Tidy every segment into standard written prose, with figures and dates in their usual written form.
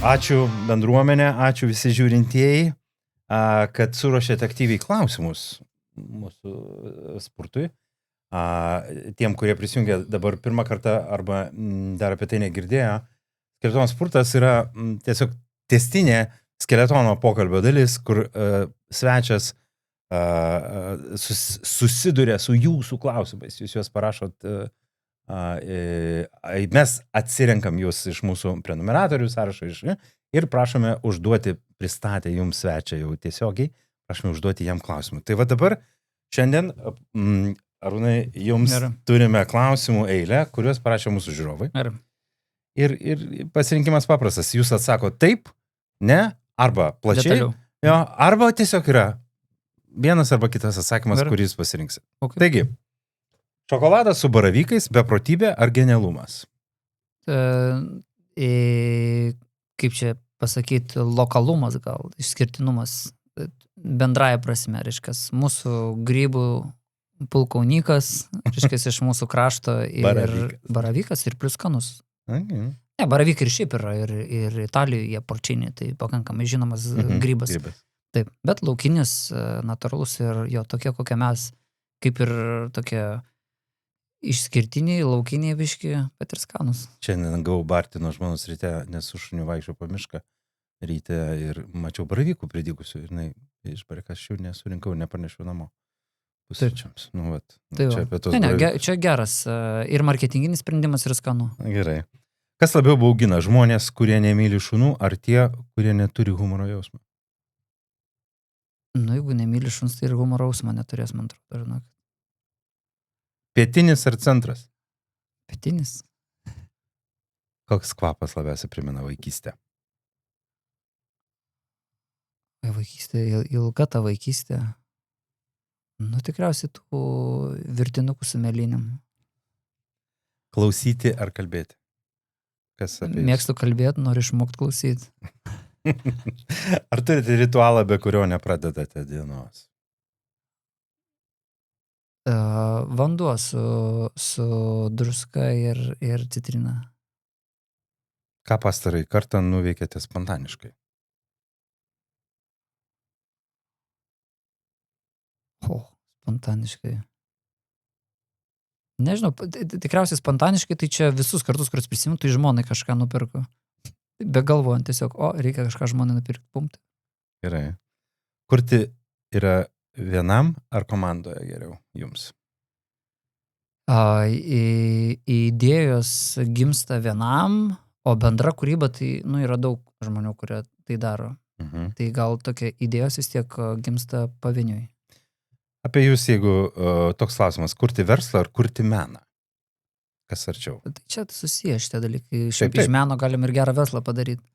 Ačiū bendruomenė, ačiū visi žiūrintieji, kad suruošėte aktyviai klausimus mūsų sportui. Tiem, kurie prisijungia dabar pirmą kartą arba dar apie tai negirdėjo, skeletono sportas yra tiesiog tęstinė skeletono pokalbio dalis, kur svečias susiduria su jūsų klausimais. Jūs juos parašot, mes atsirenkam jūs iš mūsų prenumeratorių sąrašo ir prašome užduoti, pristatę jums svečią jau tiesiogiai, prašome užduoti jam klausimų. Tai va dabar šiandien, Arūnai, jums turime klausimų eilę, kuriuos parašė mūsų žiūrovai. Ir pasirinkimas paprastas. Jūs atsako taip, ne, arba plačiai, jo, arba tiesiog yra vienas arba kitas atsakymas, kuris pasirinksi. Okay. Taigi, šokoladas su baravykais, beprotybė ar genialumas? Kaip čia pasakyti, lokalumas gal, išskirtinumas, bendraja prasme, reiškias, mūsų grybų pulkaunykas, reiškias, iš mūsų krašto ir baravykas ir plius skanus. Okay. Ne, baravykai ir šiaip yra, ir Italijoje porčinė, tai pakankamai žinomas grybas. Taip, bet laukinis, natūralus ir jo tokie, kokie mes, kaip ir tokie išskirtiniai, laukiniai biški, bet ir skanus. Šiandien gavau Bartino žmonos ryte, nes su šuniu vaikščiau po mišką ryte ir mačiau baravykų pridygusių ir iš barikaščių nesurinkau, neparnešiau namo. Pusryčiams. Nu, vat. Tai čia geras ir marketinginis sprendimas ir skanu. Gerai. Kas labiau baugina, žmonės, kurie nemyli šunų, ar tie, kurie neturi humoro jausmą? Nu, jeigu nemyli šuns, tai ir humoro jausmą neturės, man atrodo, žinok. Pietinis ar centras? Pietinis. Koks kvapas labiausiai primena vaikystę? Vaikystė, ilga ta vaikystė. Nu, tikriausiai tų virtinukų su mėlyniam. Klausyti ar kalbėti? Kas apie jūs? Mėgstu kalbėti, noriu išmokti klausyti. Ar turite ritualą, be kurio nepradedate dienos? Vanduo su druska ir citrina. Ką pastarai kartą nuveikėte spontaniškai? Spontaniškai. Nežinau, tikriausiai spontaniškai, tai čia visus kartus, kuriuos prisimenu, tai žmonai kažką nupirku. Be galvojant tiesiog, reikia kažką žmonai nupirkti, pumti. Gerai. Kurti yra vienam ar komandoje geriau jums? Idėjos gimsta vienam, o bendra kūryba, tai yra daug žmonių, kurie tai daro. Tai gal tokia idėjos vis tiek gimsta pavieniui. Apie jūs, jeigu toks klausimas, kurti verslą ar kurti meną? Kas arčiau? Tai čia susiję šitie dalykai. Šiaip iš meno galim ir gerą verslą padaryti.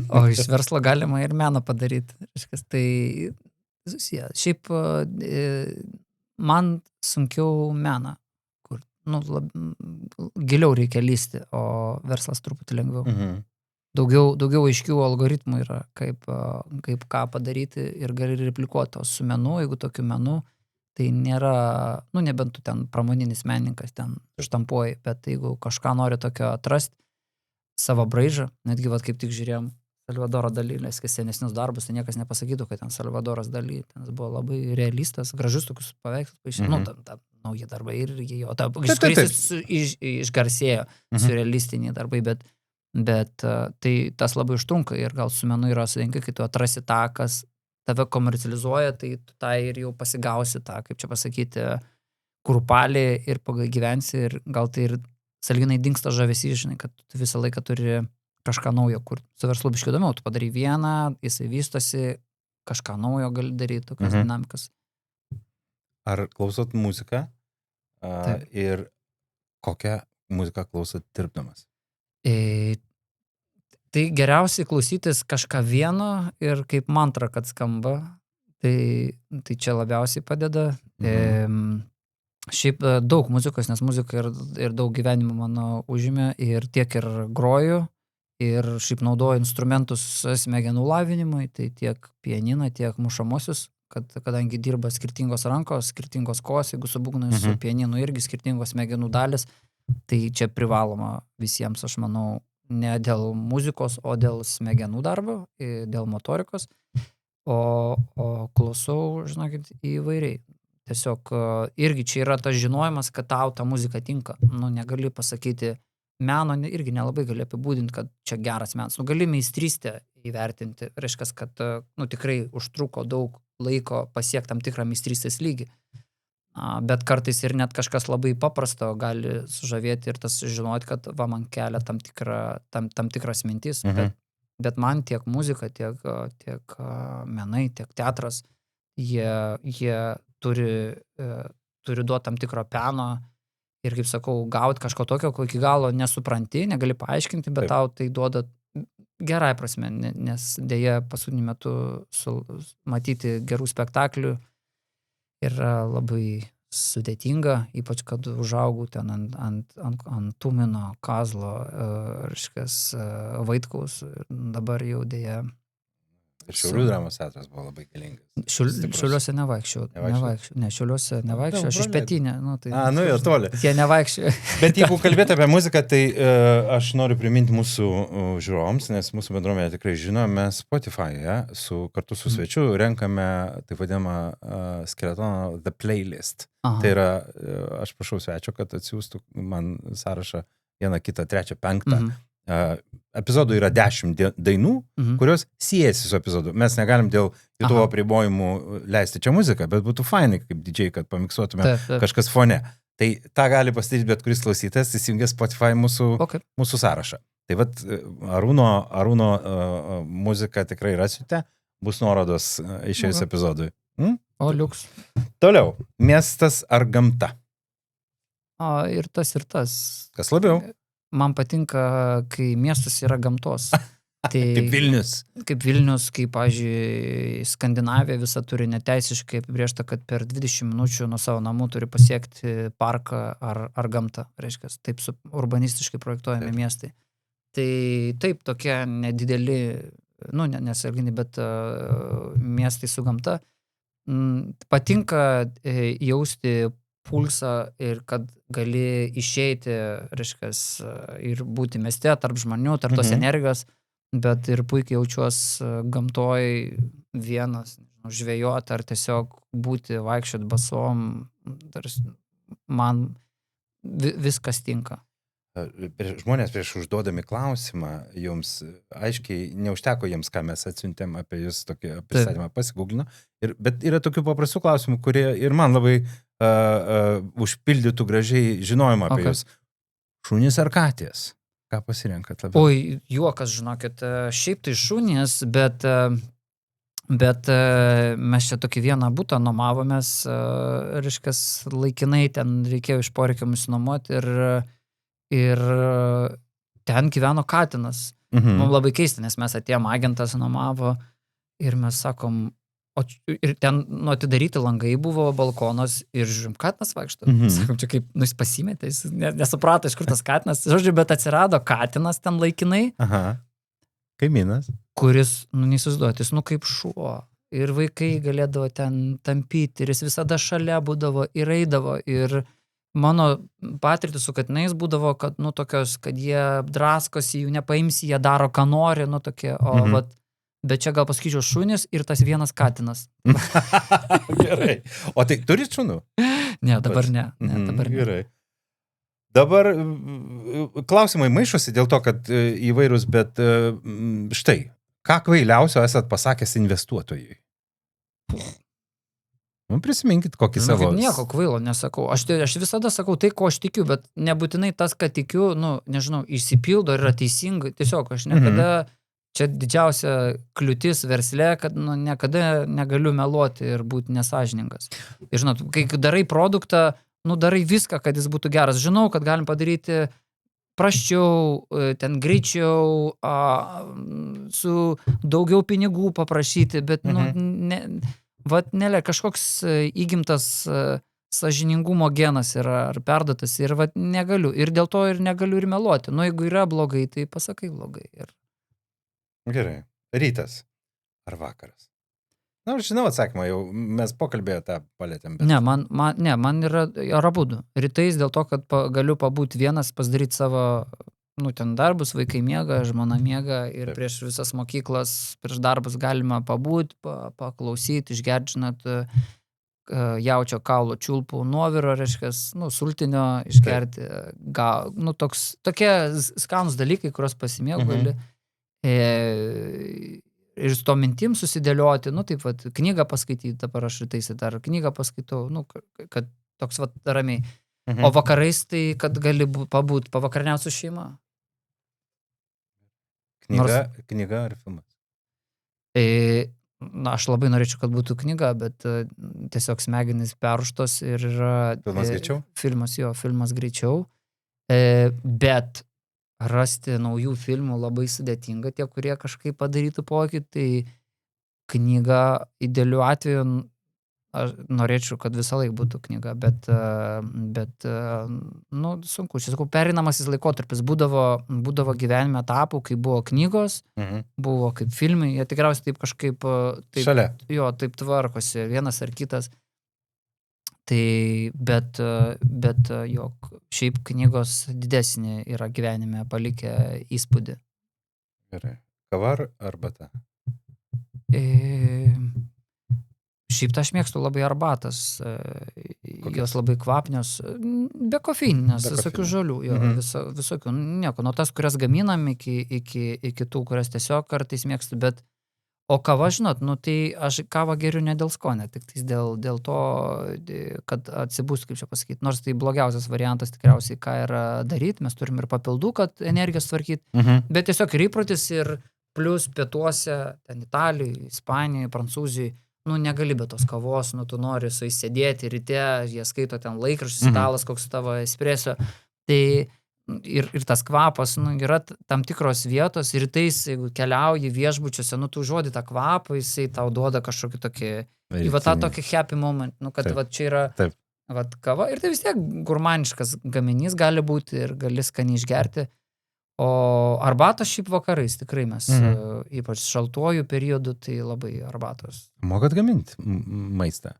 O iš verslo galima ir meną padaryti. Tai susiję. Šiaip man sunkiau meną, kur giliau reikia lysti, o verslas truputį lengviau. Daugiau aiškių algoritmų yra, kaip ką padaryti ir gali replikuoti. O su menu, jeigu tokiu menu, tai nėra, nebent tu ten pramoninis menininkas ten štampuoji, bet jeigu kažką nori tokio atrasti, savo braižą, netgi kaip tik žiūrėjom Salvadoro Dalį, senesnius darbus, tai niekas nepasakytų, kad ten Salvadoras Dalį, ten buvo labai realistas, gražus tokius paveikslus, nauji darbai ir jo, kuris išgarsėjo surrealistiniai darbai, bet tai tas labai užtrunka ir gal su menu yra sudėtinga, kai tu atrasi tą, kas tave komercializuoja, tai tu tą ir jau pasigausi tą, kaip čia pasakyti, kurpalį ir gyvensi ir gal tai ir sąlyginai dingsta žavesys, žinai, kad tu visą laiką turi kažką naujo, kur su verslu biškiu įdomiau, tu padarai vieną, jisai vystosi, kažką naujo gali daryti, tokias dinamikas. Ar klausot muziką? Ir kokią muziką klausot dirbdamas? Tai geriausiai klausytis kažką vieno ir kaip mantra, kad skamba, tai čia labiausiai padeda. Šiaip daug muzikos, nes muzika ir daug gyvenimo mano užėmė ir tiek ir groju, ir šiaip naudoju instrumentus smegenų lavinimui, tai tiek pianiną, tiek mušamosius, kadangi dirba skirtingos rankos, skirtingos kojos, jeigu su būgnais, su pianinu irgi skirtingos smegenų dalis, Tai čia privaloma visiems, aš manau, ne dėl muzikos, o dėl smegenų darbo, dėl motorikos. O klausau, žinokit, įvairiai. Tiesiog irgi čia yra tas žinojimas, kad tau ta muzika tinka. Nu, negali pasakyti, meno irgi nelabai gali apibūdinti, kad čia geras menas. Nu, gali meistrystę įvertinti. Reiškia, kad tikrai užtruko daug laiko pasiekti tam tikrą meistrystės lygį. Bet kartais ir net kažkas labai paprasto gali sužavėti ir tas žinoti, kad va, man kelia tam tikras mintis. Bet man tiek muzika, tiek menai, tiek teatras, jie turi duoti tam tikro peno ir, kaip sakau, gauti kažko tokio, ko iki galo nesupranti, negali paaiškinti, bet tau tai duoda gerai prasme, nes dėja paskutiniu metu matyti gerų spektaklių yra labai sudėtinga, ypač kad užaugau ten ant Tumino, Kazlo, Vaitkaus, dabar jau dėja. Ir Šiaulių dramos teatras buvo labai galingas. Šiauliuose nevaikščiau. Ne, Šiauliuose nevaikščiau, aš iš Pietinė. Jau toli. Jie nevaikščiau. Bet jeigu kalbėti apie muziką, tai aš noriu priminti mūsų žiūrovams, nes mūsų bendruomenė tikrai žino, mes Spotify'e kartu su svečiu renkame taip vadinamą skeletoną The Playlist. Aha. Tai yra, aš prašau svečio, kad atsiųstų man sąrašą 1, 2, 3, 5. Epizodų yra 10 dainų, kurios siejasi su epizodu. Mes negalim dėl YouTube apribojimų leisti čia muziką, bet būtų fainai kaip DJ, kad pamiksuotume kažkas fone. Tai tą gali pasidaryti bet kuris klausytas, įsijungęs Spotify mūsų sąrašą. Tai vat Arūno muziką tikrai rasite, bus nuorodos išėjus epizodui. O, liuks. Toliau, miestas ar gamta? Ir tas. Kas labiau? Man patinka, kai miestas yra gamtos. Tai, kaip Vilnius. Kaip Vilnius, kaip, pavyzdžiui, Skandinavija visa turi neteisiškai apibrėžta, kad per 20 minučių nuo savo namų turi pasiekti parką ar gamtą. Reiškia, taip urbanistiškai projektuojami miestai. Tai taip, tokie nedideli, nesargini, bet miestai su gamta. Patinka jausti pulsą ir kad gali išeiti, reiškias, ir būti mieste tarp žmonių, tarp tos energijos, bet ir puikiai jaučiuos gamtoj vienas, žvejoti ar tiesiog būti, vaikščioti basom, man viskas tinka. Žmonės prieš užduodami klausimą jums, aiškiai, neužteko jiems, ką mes atsiuntėm apie jūs tokį pristatymą, pasigūglino, bet yra tokių paprastų klausimų, kurie ir man labai užpildytų gražiai žinojimą apie jūs. Šunys ar katės? Ką pasirenkat labiau? Oi, juokas, žinokit, šiaip tai šunys, bet mes čia tokį vieną butą nuomavomės, reiškias, laikinai ten reikėjo iš poreikio nusinuomoti ir ten gyveno katinas. Mums labai keista, nes mes atėjom, agentas nuomavo ir mes sakom, ir ten atidaryti langai buvo, balkonas ir žiūrim, katinas vaikšto. Sakom, čia kaip, jis pasimetė, jis nesuprato, iš kur tas katinas. Žodžiu, bet atsirado katinas ten laikinai. Aha. Kaimynas. Kuris, neįsivaizduoti, jis kaip šuo. Ir vaikai galėdavo ten tampyti, ir jis visada šalia būdavo ir eidavo. Ir mano patirtis su katinais būdavo, kad, tokios, kad jie draskosi, jų nepaimsi, jie daro, ką nori, tokie, bet čia gal pasakyčiau šunis ir tas vienas katinas. Gerai. O tai turit šunų? Ne, dabar ne. Dabar ne. Gerai. Dabar klausimai maišosi dėl to, kad įvairūs, bet štai, ką kvailiausio esat pasakęs investuotojui? Prisiminkit kokį savo... Nieko kvailo nesakau. Aš visada sakau tai, ko aš tikiu, bet nebūtinai tas, ką tikiu, nežinau, išsipildo ir yra teisingai. Tiesiog aš niekada... Čia didžiausia kliūtis versle, kad niekada negaliu meluoti ir būti nesąžiningas. Ir žinot, kai darai produktą, darai viską, kad jis būtų geras. Žinau, kad galim padaryti prasčiau, ten greičiau, su daugiau pinigų paprašyti, bet kažkoks įgimtas sąžiningumo genas yra ar perduotas ir negaliu. Ir dėl to ir negaliu ir meluoti. Jeigu yra blogai, tai pasakai blogai. Gerai. Rytas ar vakaras? Na, aš žinau atsakymą, jau mes pokalbėję tą palėtėm. Bet... Ne, man yra abudu. Rytais dėl to, kad galiu pabūti vienas, pasidaryti savo, ten darbus, vaikai miega, žmona miega ir Taip. prieš visas mokyklas, prieš darbus galima pabūti, paklausyti, išgerti, žinot, jaučio kaulo čiulpų nuoviro, reiškia, sultinio išgerti, tokie skanus dalykai, kuriuos pasimėgau gali. Ir su to mintim susidėlioti, taip vat, knygą paskaityti, dabar aš rytais dar knygą paskaitau, kad toks vat ramiai. O vakarais tai, kad gali pavakarniauti su šeima. Knyga ar filmas? Aš labai norėčiau, kad būtų knyga, bet tiesiog smegenys peruštos ir yra... Filmas greičiau? Filmas greičiau. Bet rasti naujų filmų labai sudėtinga, tie, kurie kažkaip padarytų pokytį, tai knyga idealiu atveju, aš norėčiau, kad visą laiką būtų knyga, bet sunku. Čia sakau, pereinamasis laikotarpis būdavo gyvenime etapų, kai buvo knygos, buvo kaip filmai, jie tikriausiai taip kažkaip šalia. Taip tvarkosi, vienas ar kitas. Tai, bet šiaip knygos didesnė yra gyvenime palikę įspūdį. Gerai. Kava ar arbata? Šiaip aš mėgstu labai arbatas, jos labai kvapnios, be kofeininės, visokių žolių, visokių, nieko, nuo tas, kurias gaminam iki tų, kurias tiesiog kartais mėgstu, bet o kava, žinot, tai aš kavą geriu ne dėl skonio, tik dėl to, kad atsibūsiu, kaip čia pasakyti, nors tai blogiausias variantas tikriausiai, ką yra daryti, mes turim ir papildų, kad energijos tvarkyti, bet tiesiog ir įprotis ir plus pietuose, ten Italijoje, Ispanijoje, Prancūzijoje, negali be tos kavos, tu nori su jais sėdėti ryte, jie skaito ten laikraščius, stalas, koks tavo espreso, tai ir tas kvapas, yra tam tikros vietos, rytais, jeigu keliauji viešbučiuose, tu žodi tą kvapą, jisai tau duoda kažkokį tokį, tą tokį happy moment, kad va čia yra kava, ir tai vis tiek gurmaniškas gaminys gali būti ir gali skaniai išgerti. O arbatos šiaip vakarais tikrai mes, ypač šaltuoju periodu, tai labai arbatos. Mokat gaminti maistą?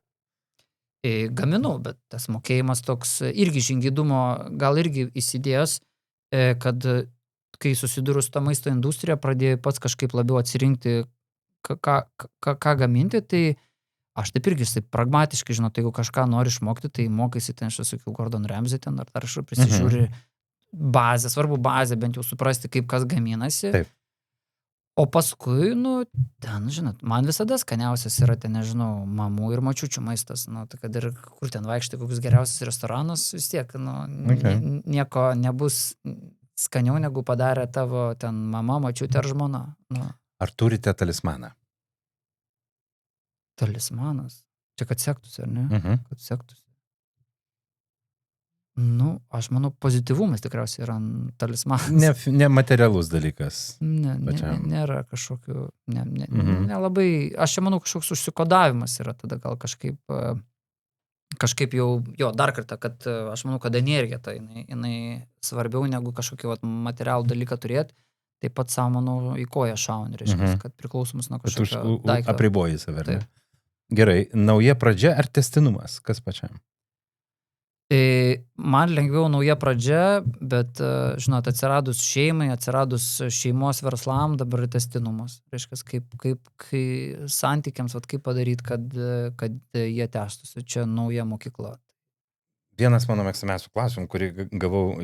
Gaminu, bet tas mokėjimas toks irgi žingeidumo, gal irgi įsidėjęs, kad kai susidūrus tą maisto industriją, pradėjau pats kažkaip labiau atsirinkti, ką gaminti, tai aš taip irgi pragmatiškai, žinot, jeigu kažką nori išmokti, tai mokaisi ten, aš sakiau, Gordon Ramsay ten, ar aš prisižiūri bazę, svarbu bazę, bent jau suprasti, kaip kas gaminasi. Taip. O paskui, ten, žinot, man visada skaniausias yra, ten, nežinau, mamų ir močiučių maistas, tai kad ir kur ten vaikštai, kokius geriausius restoranus, vis tiek, nieko nebus skaniau, negu padarė tavo ten mama, močiutė ar žmona. Ar turite talismaną? Talismanas? Čia kad sektųsi, ar ne? Kad sektųsi. Aš manau, pozityvumas tikriausiai yra talismanas. Ne materialus dalykas. Nėra kažkokių, nelabai, aš čia manau, kažkoks užsikodavimas yra tada gal kažkaip jau, dar kartą, kad aš manau, kad energija tai jinai svarbiau negu kažkokį materialų dalyką turėti, taip pat savo, manau, į koją šauni, reiškia, kad priklausomus nuo kažkokio daikto. Apriboji save, ne? Gerai, nauja pradžia ar tęstinumas? Kas pačiam? Man lengviau nauja pradžia, bet, žinot, atsiradus šeimai, atsiradus šeimos verslam, dabar tęstinumas. Reiškia, kaip santykiams, kaip padaryti, kad jie tęstųsi. Čia nauja mokykla. Vienas mano mėgstamiausių klausimų, kurį gavau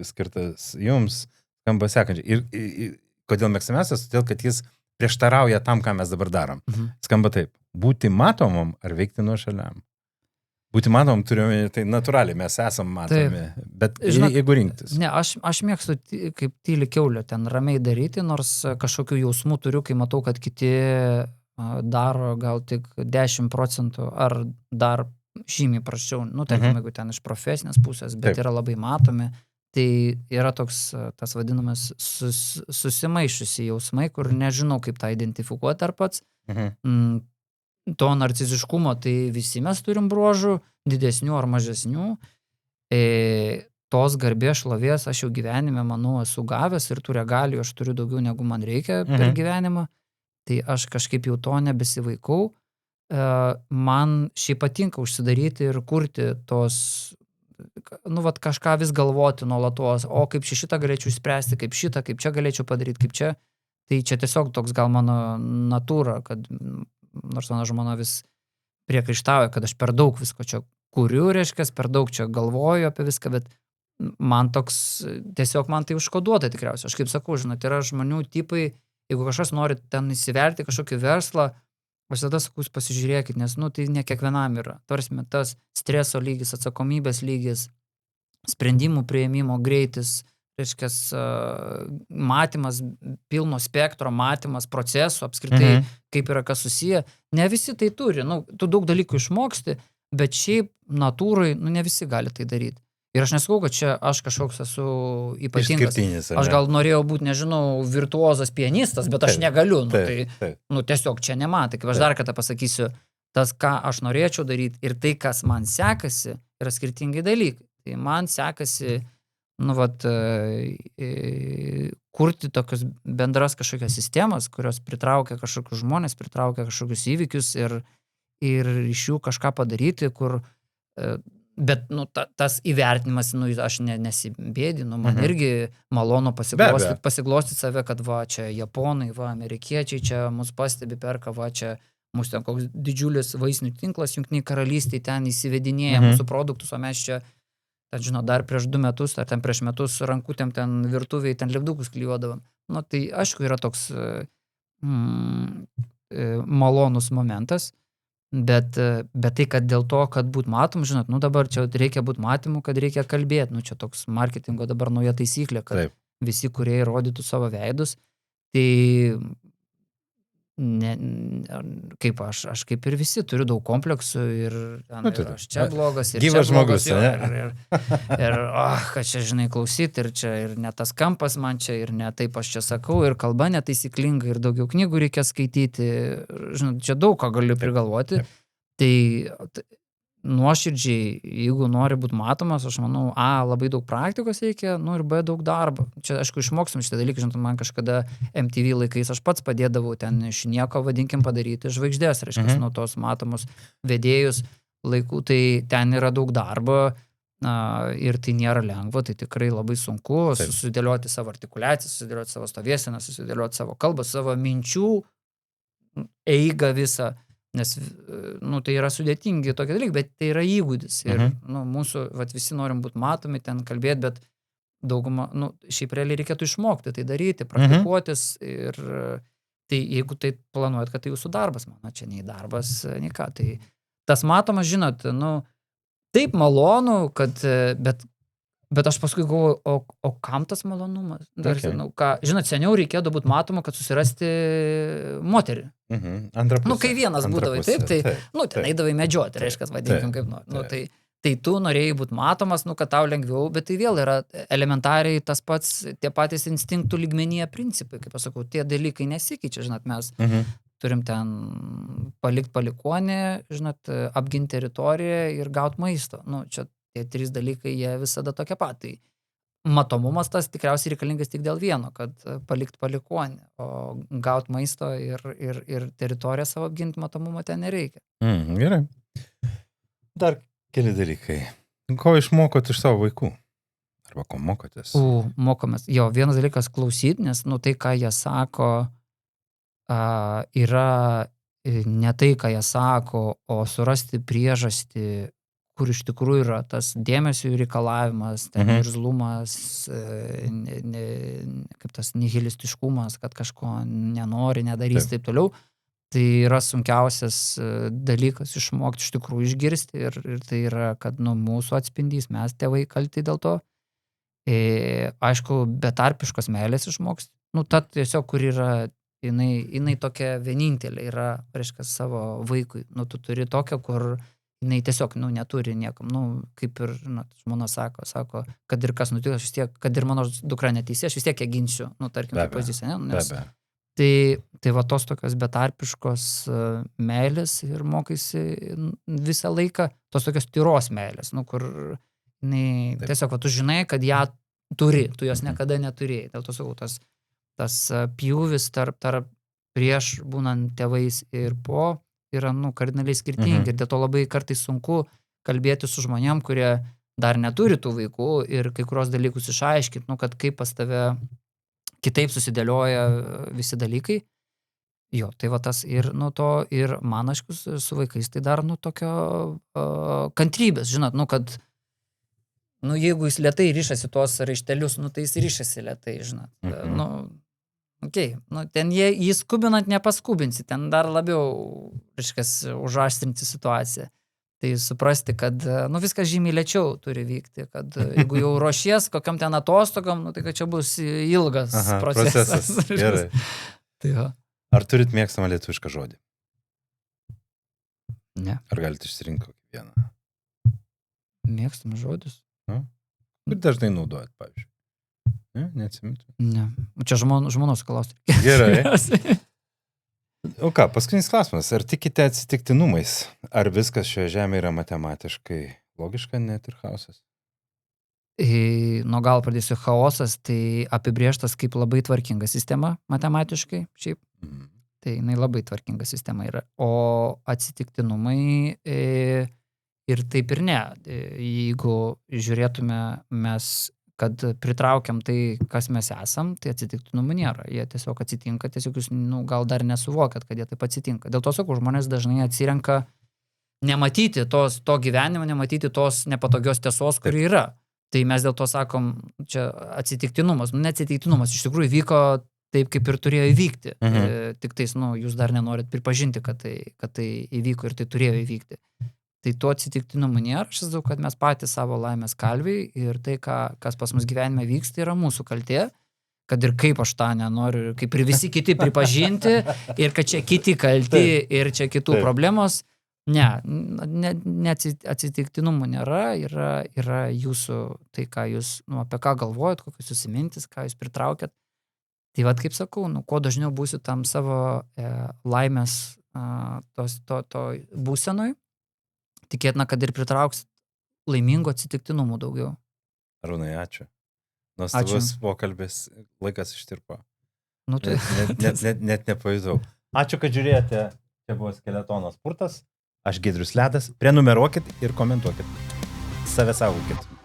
skirtas jums, skamba sekančiai. Ir kodėl mėgstamiausias? Todėl, kad jis prieštarauja tam, ką mes dabar darom. Skamba taip. Būti matomam ar veikti nuošaliam? Būti matomam turime, tai natūraliai mes esam matomi, bet jeigu rinktis. Ne, aš mėgstu kaip tyli kiaulė ten ramiai daryti, nors kažkokių jausmų turiu, kai matau, kad kiti daro gal tik 10% ar dar žymiai prasčiau, tarkim, jeigu ten iš profesinės pusės, bet yra labai matomi, tai yra toks tas vadinamas susimaišusi jausmai, kur nežinau, kaip tą identifikuoti ar pats. To narciziškumo, tai visi mes turim bruožų, didesnių ar mažesnių. Tos garbės šlovės aš jau gyvenime, manau, esu gavęs ir tų regalijų aš turiu daugiau, negu man reikia per gyvenimą. Tai aš kažkaip jau to nebesivaikau. man šiaip patinka užsidaryti ir kurti tos, nu, vat kažką vis galvoti nuolatos, o kaip šitą galėčiau išspręsti, kaip čia galėčiau padaryti, kaip čia. Tai čia tiesiog toks gal mano natūra, kad nors mano žmona vis priekaištauja, kad aš per daug visko čia kuriu, reiškia, per daug čia galvoju apie viską, bet man toks, tiesiog man tai užkoduota tikriausiai. Aš kaip sakau, žinot, yra žmonių tipai, jeigu kažkas nori ten įsiverti kažkokį verslą, aš tada sakau, pasižiūrėkit, nes, nu, tai ne kiekvienam yra. Tarsi tas streso lygis, atsakomybės lygis, sprendimų priėmimo greitis, reiškia, matymas, pilno spektro matymas procesų, apskritai, kaip yra kas susiję. Ne visi tai turi, nu, tu daug dalykų išmoksti, bet šiaip natūrai, nu, ne visi gali tai daryti. Ir aš nesakau, kad čia aš kažkoks esu ypatingas. Aš gal norėjau būti, nežinau, virtuozas pianistas, bet aš negaliu. Nu, tai, nu, tiesiog čia ne man. Tai kaip aš dar kartą pasakysiu, tas, ką aš norėčiau daryti ir tai, kas man sekasi, yra skirtingi dalykai. Tai man sekasi, nu, vat, kurti tokius bendras kažkokias sistemas, kurios pritraukia kažkokius žmonės, pritraukia kažkokius įvykius ir iš jų kažką padaryti, kur, bet, nu, tas įvertinimas, nu, aš nesibėdinu, man irgi malonu pasiglostyti save, kad va, čia japonai, va, amerikiečiai, čia mus pastebi, perka, va, čia mūsų ten koks didžiulis vaistinių tinklas, Jungtinėj Karalystėj ten įsivedinėja mūsų produktus, o mes čia, ten, žinau, dar prieš 2 metus, ar ten prieš metus rankutėm ten virtuviai, ten lipdukus klijuodavom. Nu, tai, aišku, yra toks malonus momentas, bet tai, kad dėl to, kad būt matom, žinot, nu, dabar čia reikia būt matymu, kad reikia kalbėti, nu, čia toks marketingo dabar nauja taisyklė, kad visi, kurie rodytų savo veidus, tai kaip aš kaip ir visi turiu daug kompleksų ir aš čia blogas ir čia blogas ir kad čia, žinai, klausyt ir čia ir ne tas kampas man čia ir ne taip aš čia sakau ir kalba netaisyklinga ir daugiau knygų reikia skaityti, žinot, čia daug ką galiu prigalvoti, tai nuoširdžiai, jeigu nori būti matomas, aš manau, labai daug praktikos reikia, nu ir B, daug darbo. Čia, aišku, išmoksim šitą dalyką, žinot, man kažkada MTV laikais aš pats padėdavau ten iš nieko, vadinkim, padaryti žvaigždės, reiškia, nuo tos matomus vedėjus laikų, tai ten yra daug darbo ir tai nėra lengva, tai tikrai labai sunku susidėlioti savo artikuliaciją, susidėlioti savo stovėseną, susidėlioti savo kalbą, savo minčių eigą visą. Nes, nu, tai yra sudėtingi tokie dalykai, bet tai yra įgūdis. Ir, nu, mūsų, vat, visi norim būti matomi, ten kalbėti, bet daugumą, nu, šiaip realiai reikėtų išmokti tai daryti, praktikuotis. Ir tai, jeigu tai planuojat, kad tai jūsų darbas, mano, čia nei darbas, nei ką. Tai tas matomas, žinot, nu, taip malonu, kad, bet aš paskui galvoju, o kam tas malonumas? Nu, žinot, seniau reikėdavo būti matomu, kad susirasti moterį. Antra pusė. Nu, kai vienas būdavai, taip, tai, nu, ten eidavai medžioti, reiškia, vadinkim kaip nori. Nu, tai tu norėjai būti matomas, nu, kad tau lengviau, bet tai vėl yra elementariai tas pats, tie patys instinktų lygmenyje principai, kaip aš sakau, tie dalykai nesikeičia, žinot, mes turim ten palikti palikuonį, žinot, apginti teritoriją ir gauti maisto. Nu, čia tie 3 dalykai, jie visada tokie pat. Tai matomumas tas tikriausiai reikalingas tik dėl vieno, kad palikti palikuonį, o gauti maisto ir teritoriją savo apginti matomumo ten nereikia. Gerai. Dar keli dalykai. Ko išmokot iš savo vaikų? Arba ko mokotės? Mokomės. Jo, vienas dalykas klausyti, nes, nu, tai, ką jie sako, yra ne tai, ką jie sako, o surasti priežastį, kur iš tikrųjų yra tas dėmesio reikalavimas, ten irzlumas, kaip tas nihilistiškumas, kad kažko nenori, nedarys, taip toliau. Tai yra sunkiausias dalykas išmokti iš tikrųjų išgirsti ir tai yra, kad, nu, mūsų atspindys, mes tėvai kalti dėl to. Aišku, betarpiškos meilės išmoksti. Nu, ta tiesiog, kur yra, jinai tokia vienintelė yra, reiškia, savo vaikui. Nu, tu turi tokią, kur jinai tiesiog, nu, neturi niekam, nu, kaip ir, nu, žmona sako, kad ir kas nutiko, aš vis tiek, kad ir mano dukra neteisė, aš vis tiek ją ginsiu, nu, tarkim, kaip pavyzdys, ne? Nes, tai va tos tokios betarpiškos meilės ir mokaisi visą laiką, tos tokios tyros meilės, nu, kur, tiesiog, va, tu žinai, kad ją turi, tu jos niekada neturėjai, dėl to sakau, tas pjūvis tarp prieš būnant tėvais ir po, yra kardinaliai skirtingi ir dėl to labai kartais sunku kalbėti su žmonėm, kurie dar neturi tų vaikų ir kai kurios dalykus išaiškinti, kad kaip pas tave kitaip susidėlioja visi dalykai. Jo, tai va tas ir ir man, aišku, su vaikais tai dar, tokio kantrybės, žinot, kad, jeigu jis lėtai ryšasi tuos raištelius, tai jis ryšasi lėtai, žinot. Ten jį skubinant nepaskubinsi, ten dar labiau, užaštrinti situaciją. Tai suprasti, kad, viskas žymiai lėčiau turi vykti, kad jeigu jau ruošies kokiam ten atostogam, tai kad čia bus ilgas procesas. Gerai. Tai jo. Ar turit mėgstamą lietuvišką žodį? Ne. Ar galite išsirinkti kokį vieną? Mėgstamas žodis? Kur dažnai naudojat, pavyzdžiui? Ne, neatsimintų? Ne. Čia žmonos klausti. Gerai. O ką, paskutinis klausimas. Ar tikite atsitiktinumais? Ar viskas šioje žemėje yra matematiškai logiška, net ir chaosas? Gal pradėsiu chaosas, tai apibrėžtas kaip labai tvarkinga sistema matematiškai, šiaip. Tai jinai labai tvarkinga sistema yra. O atsitiktinumai ir taip ir ne. Jeigu žiūrėtume mes, kad pritraukiam tai, kas mes esam, tai atsitiktinumų nėra. Jie tiesiog atsitinka, tiesiog jūs gal dar nesuvokat, kad jie taip atsitinka. Dėl to sakau, žmonės dažnai atsirenka nematyti to gyvenimo, nematyti tos nepatogios tiesos, kuri yra. Tai mes dėl to sakom, čia atsitiktinumas. Neatsitiktinumas iš tikrųjų vyko taip, kaip ir turėjo įvykti. Tik tais, jūs dar nenorit pripažinti, kad tai įvyko ir tai turėjo įvykti. Tai to atsitiktinumų nėra. Aš žinau, kad mes patys savo laimės kalviai ir tai, kas pas mus gyvenime vyksta, yra mūsų kaltė. Kad ir kaip aš tą nenoriu, kaip ir visi kiti pripažinti ir kad čia kiti kalti ir čia kitų problemos. Ne, atsitiktinumų nėra, yra jūsų, tai ką jūs, apie ką galvojat, kokius jūsų mintis, ką jūs pritraukėt. Tai vad, kaip sakau, kuo dažniau būsiu tam savo laimės to būsenoj, tikėtina, kad ir pritrauks laimingo atsitiktinumų daugiau. Arūnai, ačiū. Nuostabus pokalbis, laikas ištirpo. Tai... Net nepajutau. Ačiū, kad žiūrėjote. Čia buvo Skeletono spurtas. Aš Giedrius Ledas. Prenumeruokit ir komentuokit. Save saugokit.